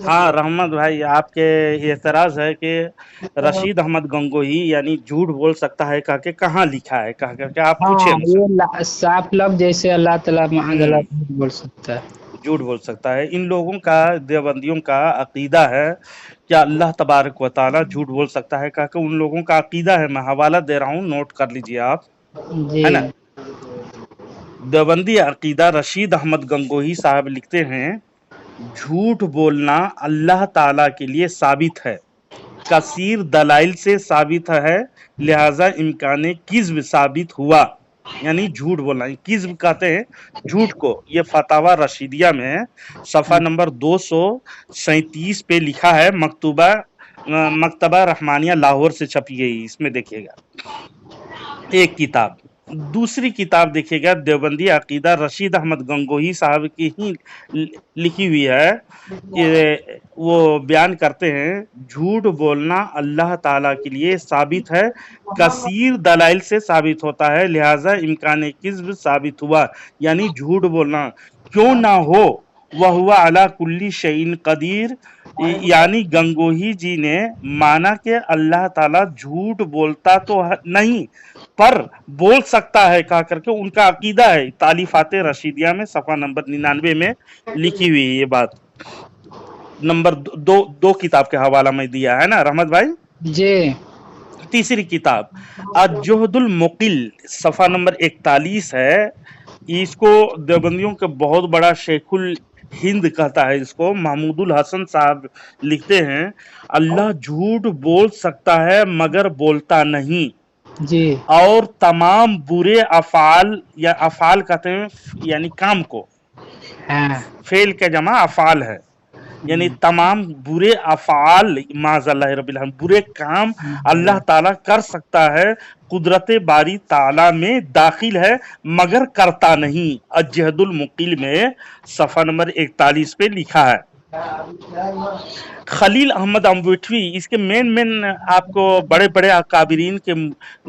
हाँ रहमत भाई, आपके एतराज है कि रशीद अहमद गंगोही यानी झूठ बोल सकता है कह के कहाँ लिखा है, कह करके आप पूछे हाँ, हमसे। ये साफ लफ्ज जैसे अल्लाह ताला माज़अल्लाह हम्म, झूठ बोल सकता है। झूठ बोल सकता है। इन लोगों का, देवबंदियों का अकीदा है क्या अल्लाह तबारक व ताला झूठ बोल सकता है, कह के उन लोगों का अकीदा है। मैं हवाला दे रहा हूँ, नोट कर लीजिए आप, जी। है ना। देवबंदी अकीदा रशीद अहमद गंगोही साहब लिखते हैं, झूठ बोलना अल्लाह ताला के लिए साबित है, कसीर दलाइल से साबित है, लिहाजा इम्कान किज्ब साबित हुआ। यानी झूठ बोलना, किज्ब कहते हैं झूठ को। ये फतावा रशीदिया में सफ़ा नंबर 237 पे लिखा है, मकतबा रहमानिया लाहौर से छपी गई। इसमें देखिएगा एक किताब। दूसरी किताब देखिएगा देवबंदी अकीदा रशीद अहमद गंगोही साहब की ही लिखी हुई है। ये वो बयान करते हैं, झूठ बोलना अल्लाह ताला के लिए साबित है, कसीर दलाइल से साबित होता है, लिहाजा इम्कान किज्ब साबित हुआ। यानी झूठ बोलना क्यों ना हो, वह हुआ अला कुल्ली शैइन कदीर। यानी गंगोही जी ने माना कि अल्लाह ताला झूठ बोलता तो नहीं पर बोल सकता है, कहा करके उनका अकीदा है। तालीफाते रशीदिया में सफ़ा नंबर 99 में लिखी हुई है ये बात। नंबर दो किताब के हवाला में दिया है ना रहमत भाई। जी। तीसरी किताब अज-जोहदुल मुकिल, सफ़ा नंबर 41 है। इसको देवबंदियों के बहुत बड़ा शेखुल हिंद कहता है इसको, महमूदुल हसन साहब लिखते हैं, अल्लाह झूठ बोल सकता है मगर बोलता नहीं, जी। और तमाम बुरे अफ़ाल, या अफ़ाल कहते हैं यानी काम को, हाँ। फेल का जमा अफ़ाल है, यानी तमाम बुरे अफ़ाल माज़अल्लाह रब्बिल आलमीन, बुरे काम अल्लाह ताला कर सकता है, कुदरत बारी ताला में दाखिल है मगर करता नहीं। अज-जहदुल मुक़िल में सफ़ा नंबर 41 पे लिखा है। खलील अहमद अम्बेटवी, इसके मेन आपको बड़े बड़े अकाबिरीन के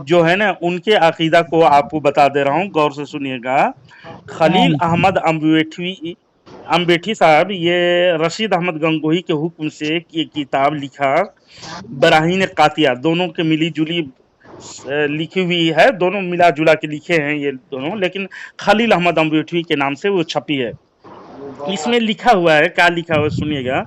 जो है ना उनके अकीदा को आपको बता दे रहा हूँ, गौर से सुनिएगा। खलील अहमद अम्बेठी साहब ये रशीद अहमद गंगोही के हुक्म से ये किताब लिखा, बराहीन कातिया, दोनों के मिली जुली लिखी हुई है, दोनों मिला जुला के लिखे हैं ये दोनों, लेकिन खलील अहमद अम्बेठी के नाम से वो छपी है। इसमें लिखा हुआ है, क्या लिखा हुआ है सुनिएगा,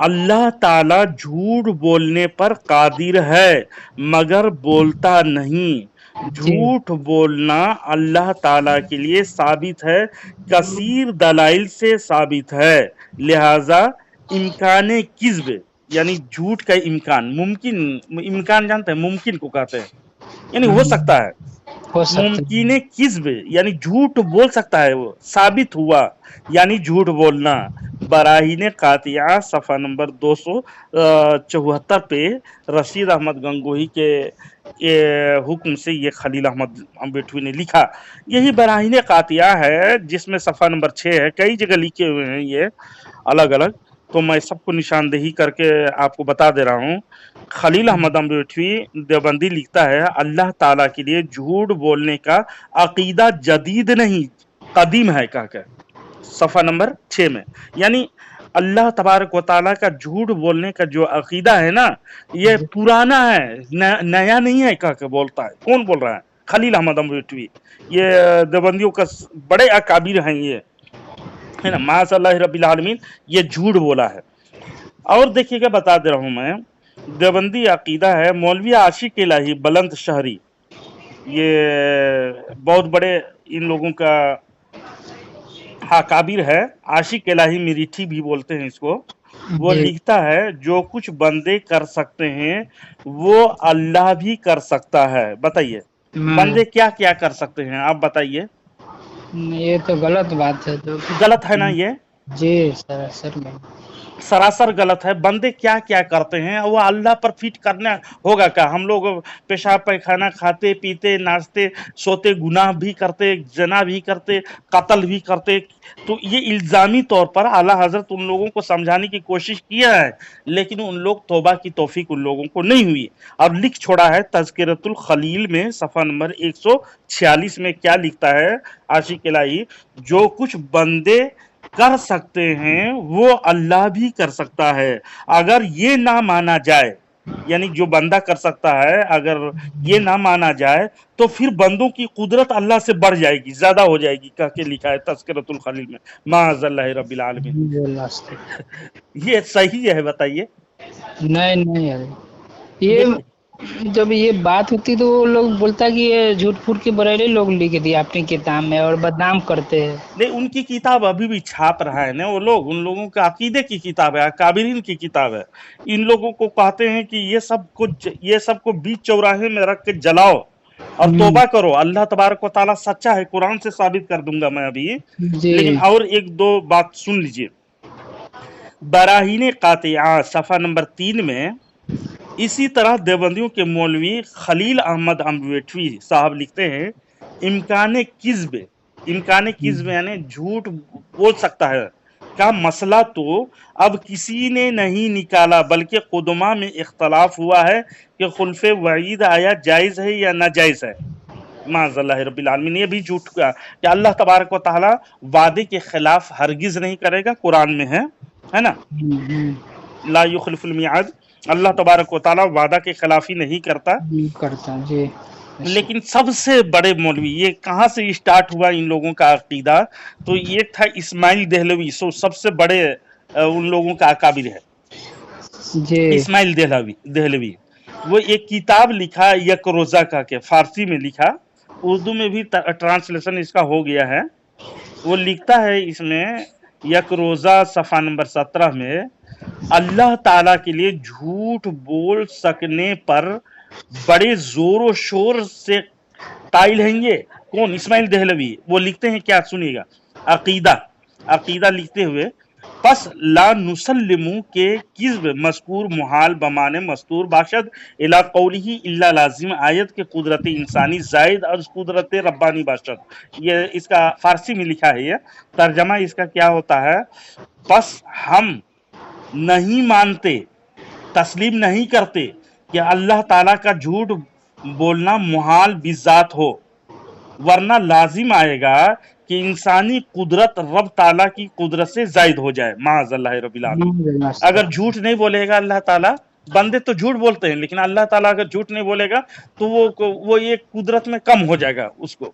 अल्लाह ताला झूठ बोलने पर कादिर है मगर बोलता नहीं, जी। झूठ बोलना अल्लाह ताला के लिए साबित है, कसीर दलाइल से साबित है, लिहाजा इम्कान किज्ब यानी झूठ का इम्कान, मुमकिन, इम्कान जानते हैं मुमकिन को कहते हैं, यानी हो सकता है, हो सकता है। मुमकिन किज्ब यानी झूठ बोल सकता है, वो साबित हुआ, यानी झूठ बोलना। बराहीन कातिया सफ़ा नंबर 274 पे रशीद अहमद गंगोही के हुक्म से ये खलील अहमद अम्बेटवी ने लिखा। यही बराहीन कातिया है जिसमें सफ़ा नंबर 6 है, कई जगह लिखे हुए हैं ये अलग अलग, तो मैं सबको निशानदेही करके आपको बता दे रहा हूँ। खलील अहमद अम्बेटवी देवबंदी लिखता है, अल्लाह ताला के लिए झूठ बोलने का अकीदा जदीद नहीं कदीम है, कहकर सफ़ा नंबर 6 में। यानी अल्लाह तबारक व ताला का झूठ बोलने का जो अकीदा है ना, ये पुराना है, नया नहीं है, कह के बोलता है। कौन बोल रहा है? खलील अहमद अम्बेटवी। ये देवबंदियों का बड़े अकाबिर हैं ये, है ना, माज़अल्लाह रब्बिल आलमीन, ये झूठ बोला है। और देखिएगा बता दे रहा हूँ मैं, देवबंदी अकीदा है मौलवी आशिक इलाही बुलंद शहरी, ये बहुत बड़े इन लोगों का हाँ काबिर है, आशिक इलाही मिरीठी भी बोलते हैं इसको। वो जी। लिखता है, जो कुछ बंदे कर सकते हैं वो अल्लाह भी कर सकता है। बताइए बंदे क्या क्या कर सकते हैं, आप बताइए। ये तो गलत बात है तो। गलत है ना ये, जी सर में। सरासर गलत है। बंदे क्या क्या करते हैं वो अल्लाह पर फिट करना होगा क्या? हम लोग पेशाब पैखाना, खाते पीते, नाचते सोते, गुनाह भी करते, जना भी करते, कत्ल भी करते, तो ये इल्ज़ामी तौर पर आला हजरत उन लोगों को समझाने की कोशिश किया है, लेकिन उन लोग तौबा की तौफीक उन लोगों को नहीं हुई। अब लिख छोड़ा है तज़किरतुल खलील में सफ़ा नंबर 146 में क्या लिखता है आशिक इलाही, जो कुछ बंदे कर सकते हैं वो अल्लाह भी कर सकता है। अगर ये ना माना जाए, यानी जो बंदा कर सकता है, अगर ये ना माना जाए तो फिर बंदों की कुदरत अल्लाह से बढ़ जाएगी, ज्यादा हो जाएगी, कह के लिखा है तज़किरतुल खलील में। माअज़ल्लाहि रब्बिल आलमीन। ये सही है, बताइए। नहीं नहीं यार, ये देखिए, जब ये बात होती तो वो लोग बोलता कि ये झूठ फूट के बरेली लोग लिख दिए अपनी किताब में और बदनाम करते हैं। नहीं, उनकी किताब अभी भी छाप रहा है ना वो लोग, उन लोगों का अकीदे की किताब है, अकाबिरीन की किताब है। इन लोगों को कहते हैं कि ये सब को बीच चौराहे में रख के जलाओ और तौबा करो, अल्लाह तबारक व तआला सच्चा है, कुरान से साबित कर दूंगा मैं अभी। जी लेकिन और एक दो बात सुन लीजिए। बराहीन कातिया सफ़ा नंबर 3 में इसी तरह देवबंदियों के मौलवी खलील अहमद अम्बेटवी साहब लिखते हैं, इम्कान किज़्ब यानी झूठ बोल सकता है का मसला तो अब किसी ने नहीं निकाला, बल्कि खुदमा में इख्तलाफ हुआ है कि खुल्फ़े वईद आया जायज़ है या नाजायज़ है। माज़ल्लाहि रब्बिल आलमीन। ये भी झूठ का कि अल्लाह तबारक व तआला वादे के खिलाफ हरगिज नहीं करेगा, कुरान में है ना, ला युखलिफुल मियाद। अल्लाह तबारक व तआला वादा के खिलाफी नहीं करता। जी। लेकिन सबसे बड़े मौलवी, ये कहाँ से स्टार्ट हुआ इन लोगों का अकीदा, तो ये था इस्माइल देहलवी, सबसे बड़े उन लोगों का अकाबिर है जी। इस्माइल देहलवी। वो एक किताब लिखा यक रोजा का के, फारसी में लिखा, उर्दू में भी ट्रांसलेशन इसका हो गया है। वो लिखता है इसमें यक रोजा सफ़ा नंबर 17 में, अल्लाह ताला के लिए झूठ बोल सकने पर बड़े जोर शोर से कायल हैं ये। कौन? इस्माइल देहलवी। वो लिखते हैं क्या, सुनिएगा। अकीदा लिखते हुए, पस ला नुसल्लिमु के किज़्ब मज़कूर मुहाल बमाने मस्तूर बाशद इला कौलिही इल्ला लाजिम, आयत के कुदरत इंसानी जायद अज कुदरत रब्बानी बाशद। ये इसका फारसी में लिखा है। ये तर्जमा इसका क्या होता है, बस हम नहीं मानते, तस्लीम नहीं करते कि अल्लाह ताला का झूठ बोलना मुहाल बिजात हो, वरना लाजिम आएगा कि इंसानी कुदरत रब ताला की कुदरत से जायद हो जाए। माअज़ल्लाहि रब्बिल आलमीन। अगर झूठ नहीं बोलेगा अल्लाह ताला, बंदे तो झूठ बोलते हैं, लेकिन अल्लाह ताला अगर झूठ नहीं बोलेगा तो वो ये कुदरत में कम हो जाएगा उसको।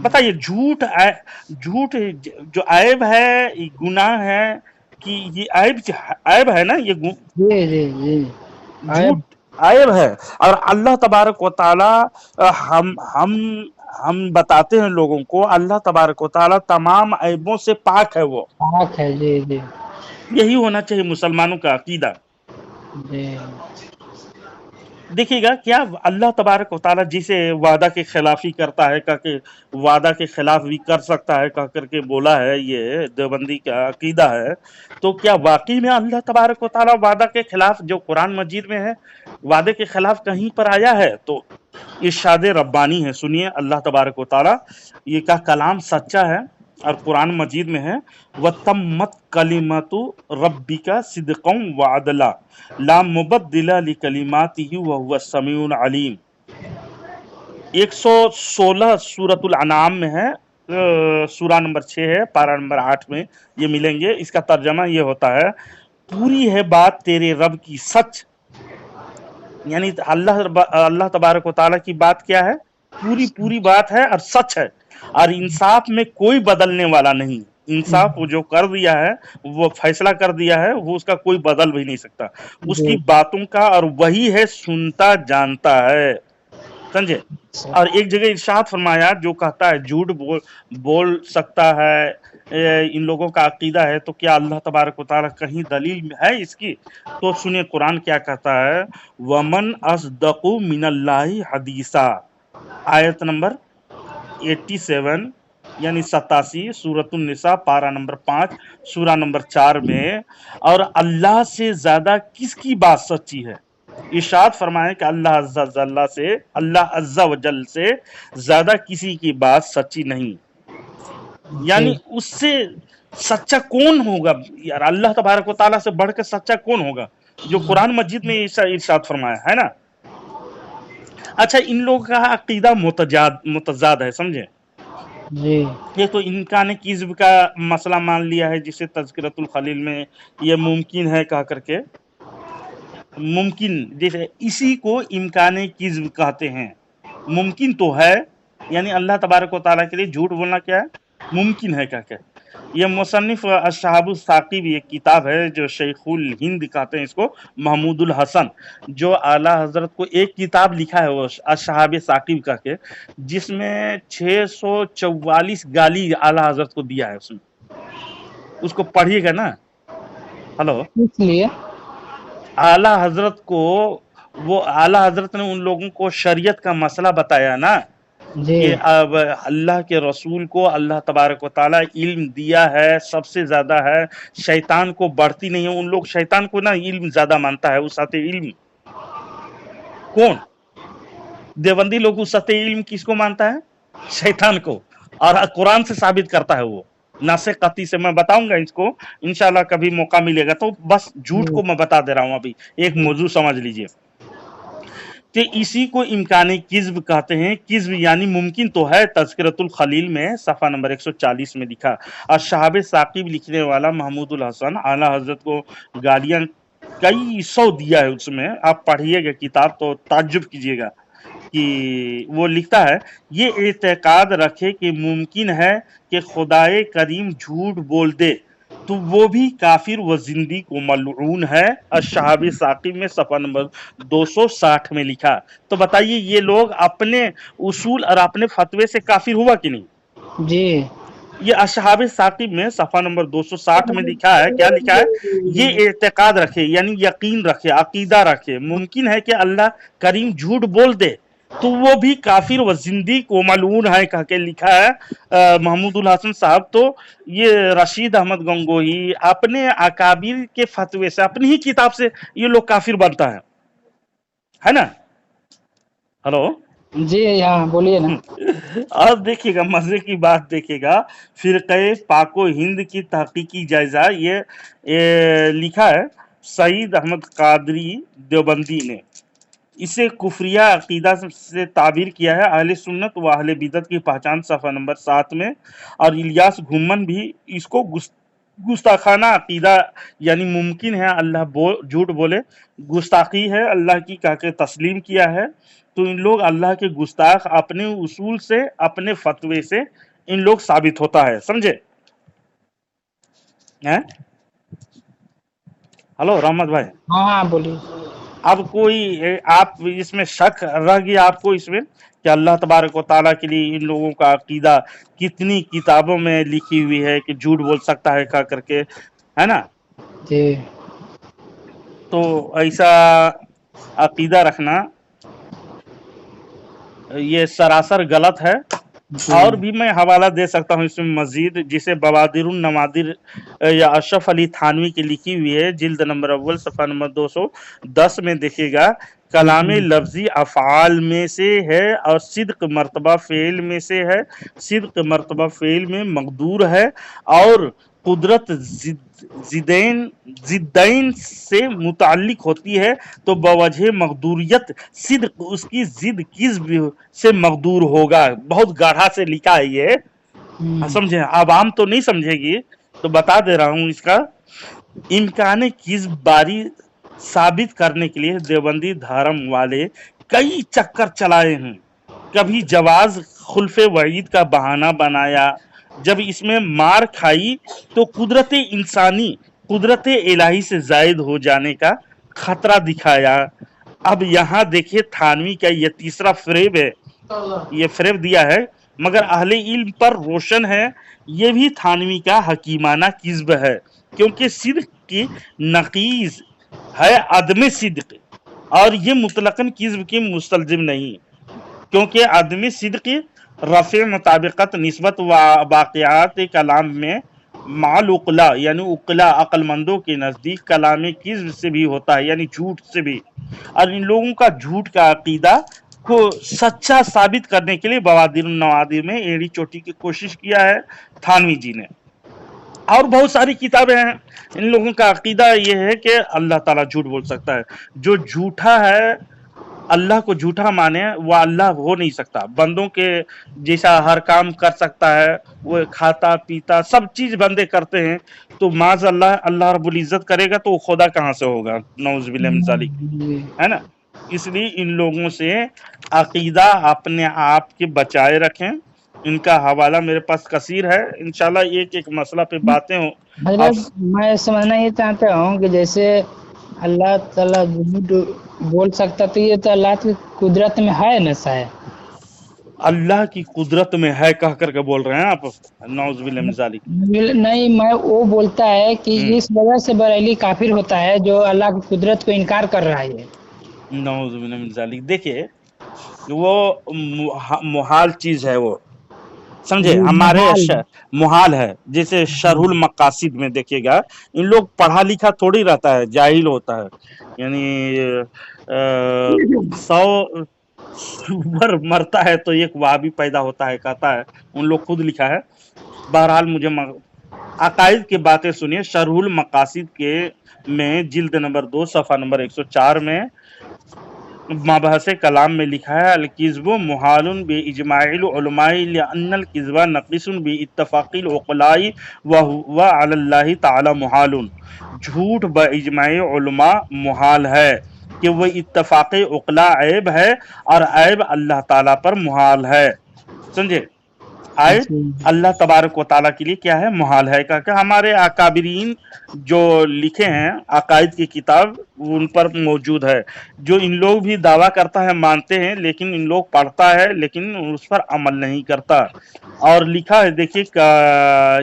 बताइए, झूठ जो ऐब है, गुनाह है कि ये ऐब है ना, ये झूठ ऐब है। और अल्लाह तबारक व तआला हम बताते हैं लोगों को, अल्लाह तबारक व तआला तमाम ऐबों से पाक है, वो पाक है। जी। यही होना चाहिए मुसलमानों का अकीदा। देखिएगा, क्या अल्लाह तबारक व तआला जिसे वादा के खिलाफी करता है, कह के वादा के खिलाफ भी कर सकता है कह करके बोला है, ये देवबंदी का अकीदा है, तो क्या वाकई में अल्लाह तबारक व तआला वादा के खिलाफ, जो कुरान मजीद में है, वादे के खिलाफ कहीं पर आया है? तो इरशाद रब्बानी है, सुनिए। अल्लाह तबारक व तआला ये का कलाम सच्चा है और कुरान मजीद में है, वतम्मत कलिमतु रब्बिका सिद्क़म व अदला ला मुबद्दिला लिकलिमातिही व हुवा समीउन अलीम। 116 सूरतुल अनाम में है, सूरा नंबर 6 है, पारा नंबर 8 में ये मिलेंगे। इसका तर्जमा ये होता है, पूरी है बात तेरे रब की सच, यानी अल्लाह तबारक व तआला की बात क्या है, पूरी बात है और सच है, और इंसाफ में कोई बदलने वाला नहीं। इंसाफ वो जो कर दिया है, वो फैसला कर दिया है, वो उसका कोई बदल भी नहीं सकता उसकी बातों का, और वही है सुनता जानता है, समझे। और एक जगह इरशाद फरमाया, जो कहता है झूठ बोल सकता है, इन लोगों का अकीदा है, तो क्या अल्लाह तबारक व तआला कहीं दलील है इसकी? तो सुनिए कुरान क्या कहता है, वमन अस्दक़ु मिनल्लाहि हदीसा, आयत नंबर 87 यानी 87 सूरतुन निसा, पारा नंबर 5, सूरा नंबर 4 में। और अल्लाह से ज्यादा किसकी बात सच्ची है? इरशाद फरमाए कि अल्लाह अज़्ज़ा व जल से ज्यादा किसी की बात सच्ची नहीं, यानी उससे सच्चा कौन होगा यार? अल्लाह तबारक व तआला से बढ़कर सच्चा कौन होगा, जो कुरान मजीद में इरशाद फरमाया है ना। अच्छा, इन लोगों का अकीदा मुतजाद है, समझे। जी ये तो इम्कान किज़्ब का मसला मान लिया है, जिसे तज़किरतुल खलील में ये मुमकिन है कह करके, मुमकिन जैसे इसी को इम्कान किज़्ब कहते हैं। मुमकिन तो है, यानी अल्लाह तबारक व तआला के लिए झूठ बोलना क्या है, मुमकिन है कह के। ये मुसन्निफ अशहाबुस साक़िब एक किताब है जो शेखुल हिंद कहते हैं इसको, महमूदुल हसन, जो आला हजरत को एक किताब लिखा है वो अशहाब साक़िब कह के, जिसमें 644 गाली आला हजरत को दिया है उसमें। उसको पढ़िएगा ना। हेलो, इसलिए आला हजरत को, वो आला हजरत ने उन लोगों को शरीयत का मसला बताया ना, जी कि अब अल्लाह के रसूल को अल्लाह तबारक व तआला इल्म दिया है, सबसे ज़्यादा है, शैतान को बढ़ती नहीं है। उन लोग शैतान को ना इल्म ज़्यादा मानता है, उसते इल्म कौन? देवबंदी लोग उसते इल्म किसको मानता है? शैतान को, और कुरान से साबित करता है वो नासे कती से। मैं बताऊंगा इसको इंशाल्लाह, कभी मौका मिलेगा तो। बस झूठ को मैं बता दे रहा हूँ, अभी एक मौजू समझ लीजिए कि इसी को इम्कान किज़्ब कहते हैं। किज़्ब यानी मुमकिन तो है, तज़किरतुल खलील में सफ़ा नंबर 140 में लिखा। और शहाब साक़िब लिखने वाला महमूदुल हसन आला हजरत को गालियाँ कई सौ दिया है उसमें। आप पढ़िएगा किताब तो ताज्जुब कीजिएगा कि वो लिखता है, ये एतकाद रखे कि मुमकिन है कि खुदाए करीम झूठ बोल दे तो वो भी काफिर व जिंदीक व मलऊन है। अशहाब साक़िब में सफ़ा नंबर 260 में लिखा। तो बताइए, ये लोग अपने उसूल और अपने फतवे से काफिर हुआ कि नहीं? जी ये अशहाब साक़िब में सफ़ा नंबर 260 में लिखा है। क्या लिखा है? ये एतकाद रखे, यानी यकीन रखे, अकीदा रखे, मुमकिन है कि अल्लाह करीम झूठ बोल दे तो वो भी काफिर व जिंदीक व मलऊन है कह के लिखा है महमूदुल हसन साहब। तो ये रशीद अहमद गंगोही अपने अकाबिर के फतवे से, अपनी ही किताब से ये लोग काफिर बनता है ना। हेलो जी, हाँ बोलिए ना। अब देखिएगा, मजे की बात देखिएगा, फिरक़े पाको हिंद की तहकीकी जायजा, ये लिखा है सईद अहमद कादरी देवबंदी ने। इसे कुफरिया अकीदा से ताबीर किया है अहले सुन्नत व अहले बिदत की पहचान सफ़ा नंबर 7 में। और इलियास घुम्मन भी इसको गुस्ताखाना अकीदा, यानी मुमकिन है अल्लाह झूठ बोले, गुस्ताखी है अल्लाह की कह के तस्लीम किया है। तो इन लोग अल्लाह के गुस्ताख अपने उसूल से, अपने फतवे से इन लोग साबित होता है, समझे हैं? हेलो रहमत भाई, हाँ हाँ बोलिए। अब कोई आप इसमें शक रह गया आपको इसमें कि अल्लाह तबारक व तआला के लिए इन लोगों का अकीदा कितनी किताबों में लिखी हुई है कि झूठ बोल सकता है कह करके, है ना? जी तो ऐसा अकीदा रखना ये सरासर गलत है। और भी मैं हवाला दे सकता हूँ इसमें मजीद, जिसे बवादिरुन नवादिर या अशरफ अली थानवी की लिखी हुई है, जिल्द नंबर अव्वल सफ़ा नंबर 210 में देखिएगा। कलाम लफ्जी अफ़आल में से है और सिद्क मर्तबा फ़ेल में से है। सिद्क मर्तबा फ़ेल में मकदूर है और कुदरत जिद्दैन से मुताल्लिक होती है, तो बवजह मकदूरियत सिद्क उसकी जिद किज़्ब से मकदूर होगा। बहुत गाढ़ा से लिखा है ये, समझे? आवाम तो नहीं समझेगी, तो बता दे रहा हूँ इसका इम्कान किज़्ब बारी साबित करने के लिए देवबंदी धर्म वाले कई चक्कर चलाए हैं। कभी जवाज खुल्फे वईद का बहाना बनाया, जब इसमें मार खाई तो कुदरत इंसानी कुदरत इलाही से जायद हो जाने का खतरा दिखाया। अब यहाँ देखिए थानवी का ये तीसरा फ्रेब है, ये फ्रेब दिया है, मगर अहले इल्म पर रोशन है। ये भी थानवी का हकीमाना किज़्ब है, क्योंकि सिद्क की नकीज़ है अदम सिद्क, और ये मुतलकन किज़्ब की मुस्तलजिम नहीं, क्योंकि आदमी सिद्क रफ़े मुताबिकत निस्बत व बाक़ियात कलाम में माल उक़ला, यानी उक़ला अक्लमंदों के नज़दीक कलाम किज़्ब से भी होता है, यानी झूठ से भी। और इन लोगों का झूठ का अक़ीदा को सच्चा साबित करने के लिए बवादिर नवादिर में एड़ी चोटी की कोशिश किया है थानवी जी ने। और बहुत सारी किताबें हैं। इन लोगों का अक़ीदा ये है कि अल्लाह ताला झूठ बोल सकता है। जो झूठा है अल्लाह को झूठा माने, वो अल्लाह हो नहीं सकता। बंदों के जैसा हर काम कर सकता है, वो खाता पीता सब चीज बंदे करते हैं, तो माज अल्लाह अल्लाह रब्बुल इज्जत करेगा तो वो खुदा कहाँ से होगा? नौज बिल्लाह मिन ज़ालिक, जी है ना? इसलिए इन लोगों से अकीदा अपने आप के बचाए रखें। इनका हवाला मेरे पास कसीर है, इंशाल्लाह एक एक मसला पे बातें हो। आप हजरत, मैं समझना ये चाहता हूँ कि जैसे अल्लाह ताला झूठ बोल सकता, तो ये तो अल्लाह की कुदरत में है ना शायद। अल्लाह की कुदरत में है कह करके बोल रहे हैं आप? नौज बिल्लाह मिन ज़ालिक। नहीं, मैं वो बोलता है कि हम्म, इस वजह से बरेली काफिर होता है जो अल्लाह की कुदरत को इनकार कर रहा है। नौज बिल्लाह मिन ज़ालिक। देखिए, वो मुहाल चीज है वो, समझे? जी हमारे मुहाल। मुहाल है। जैसे जी शरहुल मकासिद में देखिएगा, इन लोग पढ़ा लिखा थोड़ी रहता है, जाहिल होता है। यानी 100 सुअर मरता है तो एक वाबी पैदा होता है, कहता है, उन लोग खुद लिखा है। बहरहाल मुझे अकाइद की बातें सुनिए। शरहुल मकासिद के में जिल्द नंबर 2 सफ़ा नंबर 104 में मबहस कलाम में लिखा है, अल किज़्बु मुहालुन बि इजमाइल उलमाई लिअन्नल किज़्बा नक़िसुन बि इत्तफ़ाक़िल उक़लाई व हुवा अलल्लाहि तआला मुहालुन। झूठ ब इजमाई उलमा मुहाल है कि वह इत्तफ़ाक़ उक़ला ऐब है, और ऐब अल्लाह ताला पर मुहाल है। समझे? आयत जी अल्लाह तबारक व ताला के लिए क्या है? मुहाल है। का हमारे अकाबिरीन जो लिखे हैं अकायद की किताब, उन पर मौजूद है। जो इन लोग भी दावा करता है, मानते हैं, लेकिन इन लोग पढ़ता है लेकिन उस पर अमल नहीं करता। और लिखा है, देखिए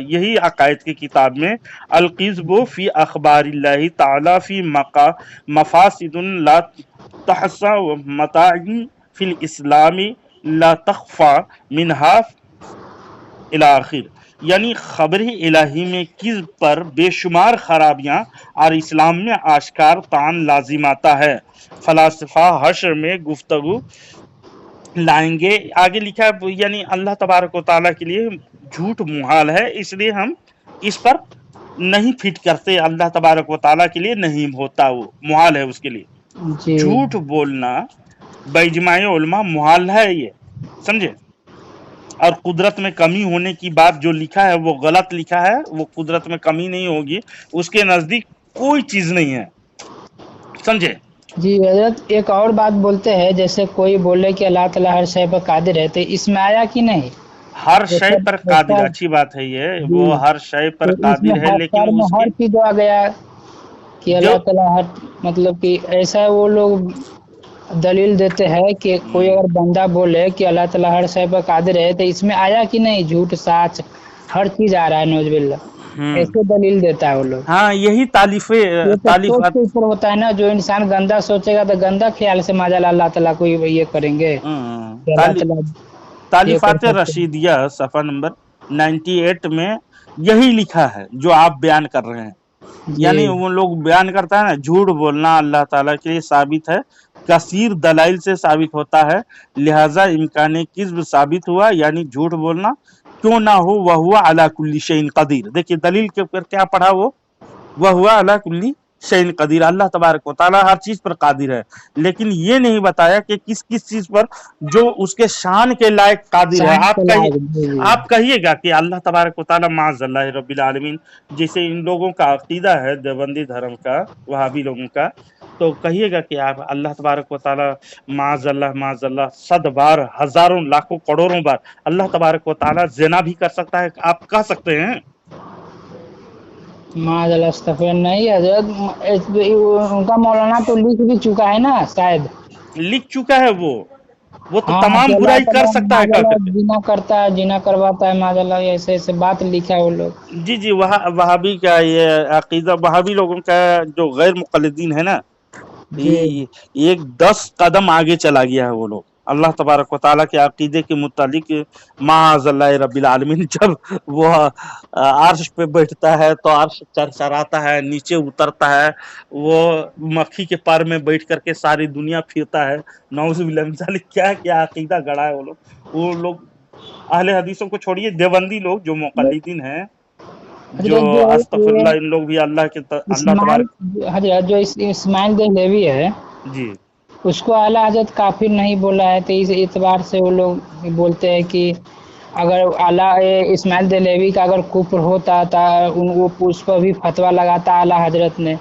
यही अकायद की किताब में, अल क़िज़्बु फ़ी अख़बारिल्लाहि ताला फ़ी मफ़ासिदुन ला तहसा व मताइन फ़िल इस्लामी ला तख़फ़ा मिनहा इला आखिर। यानी खबर इलाही में किज़्ब पर बेशुमार खराबियां और इस्लाम में आश्कार तान लाजिम आता है। फलासफा हश्र में गुफ्तगू लाएंगे। आगे लिखा है, यानी अल्लाह तबारक व तआला के लिए झूठ मुहाल है, इसलिए हम इस पर नहीं फिट करते। अल्लाह तबारक व तआला के लिए नहीं होता, वो मुहाल है उसके लिए। जी झूठ बोलना बेइजमाए उलमा मुहाल है ये, समझे? और कुदरत में कमी होने की बात जो लिखा है वो गलत लिखा है। वो कुदरत में कमी नहीं होगी, उसके नजदीक कोई चीज नहीं है, समझे? जी हजरत, एक और बात बोलते हैं, जैसे कोई बोले कि अल्लाह ताला हर शय पर कादिर है, तो इसमें आया कि नहीं? हर शय जैसे पर कादिर, जैसा अच्छी बात है ये, जी, वो हर शय पर तो इसमें कादिर है, हर लेकिन कर्म हर उसकी चीज आ गया कि जो अल्लाह ताला हर, मतलब कि ऐसा वो लोग दलील देते हैं कि कोई अगर बंदा बोले कि अल्लाह ताला हर शय पर कादिर है, तो इसमें आया कि नहीं? झूठ साच हर चीज आ रहा है, नौजुबिल्ला। हम्म, ऐसे दलील देता है वो लोग। हाँ, यही तालीफे ये तो सोच तालीफात के ऊपर होता है ना, जो इंसान गंदा सोचेगा तो गंदा ख्याल से माजा अल्लाह ताला को ये करेंगे कि अल्लाह ताली ताला ये कर तालीफात सकते हैं। रशीदिया सफ़ा नंबर 98 में यही लिखा है जो आप बयान कर रहे हैं। यानी जी वो लोग बयान करता है ना, झूठ बोलना अल्लाह ताला के लिए साबित है, कसीर दलाइल से साबित होता है, लिहाजा इम्कान किज़्ब साबित हुआ, यानी झूठ बोलना क्यों ना हो, वह हुआ अला कुल्ली शैइन कदीर। देखिए दलील के ऊपर क्या पढ़ा, वो वह हुआ अला कुल्ली शैइन कदीर, अल्लाह तबारक व तआला हर चीज पर कादिर है। लेकिन ये नहीं बताया कि किस किस चीज पर जो उसके शान के लायक कादिर है। शान के लायक। जी आप कहिएगा कि अल्लाह तबारक व तआला माज़अल्लाह रब्बिल आलमीन, जैसे इन लोगों का अकीदा है देवबंदी धर्म का, वहाबी लोगों का, तो कहिएगा कि आप अल्लाह तबारक व तआला माज़अल्लाह सद बार, हजारों लाखों करोड़ों बार अल्लाह तबारक व तआला ज़िना भी कर सकता है, आप कह सकते हैं? माजल अस्तगफिर नहीं हजरत, उनका मौलाना तो लिख भी चुका है ना शायद। लिख चुका है वो तो हाँ कि तमाम अल्लाह बुराई कर ताला सकता है कह माजल्ला करके। जिना करता है, जिना करवाता है, माजल्ला ऐसे ऐसे बात लिखा है वो लोग। जी जी, वहाबी का ये अकीदा, वहाबी लोगों का जो गैर मुक़ल्लिदीन है ना, जी एक 10 कदम आगे चला गया है वो लोग अल्लाह तबारक व तआला के अकीदे के मुतालिक। माअज़ल्लाह रब्बिल आलमीन, जब वो अर्श पे बैठता है तो अर्श चरचराता है, नीचे उतरता है, वो मक्खी के पर में बैठ करके सारी दुनिया फिरता है। नऊज़ु बिल्लाह मिन ज़ालिक, क्या क्या अकीदा गड़ा है वो लोग अहले हदीसों को छोड़िए, देवबंदी लोग जो मुक़ल्लिदीन हैं, जो हजरत, जो अस्तगफिरुल्लाह, ये इन लोग भी अल्लाह इस्माइल, तबारक। हजरत जो इस्माइल देहलेवी है, जी उसको आला हजरत काफिर नहीं बोला है, तो इस एतबार से वो लोग बोलते हैं कि अगर इस्माइल देहलवी का अगर कुफ्र होता था वो उस पर भी फतवा लगाता आला हजरत ने,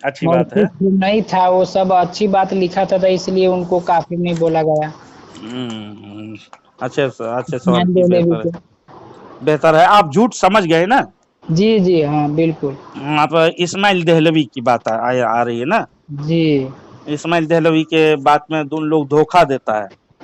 अच्छी मगर बात है। कुफ्र नहीं था, वो सब अच्छी बात लिखा था, इसलिए उनको काफिर नहीं बोला गया अच्छे अच्छे सवाल इस्माइल की, देहलवी को। बेहतर है। आप झूठ समझ गए ना? जी जी हाँ बिल्कुल। आप इस्माइल देहलवी की बात आ रही है ना? जी इस्माइल देहलवी के बात में उन लोग धोखा देता है।